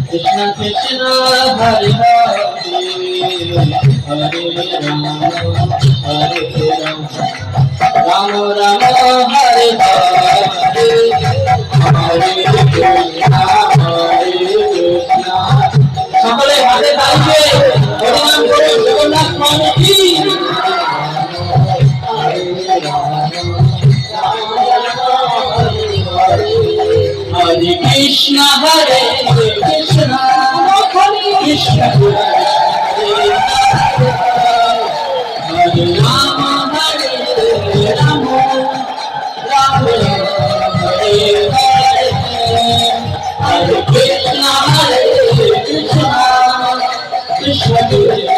Krishna Krishna Hare Hare Hare Rama Hare Rama Rama Rama Hare Hare Hare Krishna সকলে হাতে তালিয়ে হরিনাম করে জগন্নাথ স্বামী কি Hare Krishna Hare Krishna Krishna Hare Rama Hare Rama Rama Hare Hare Hare Krishna Krishna Krishna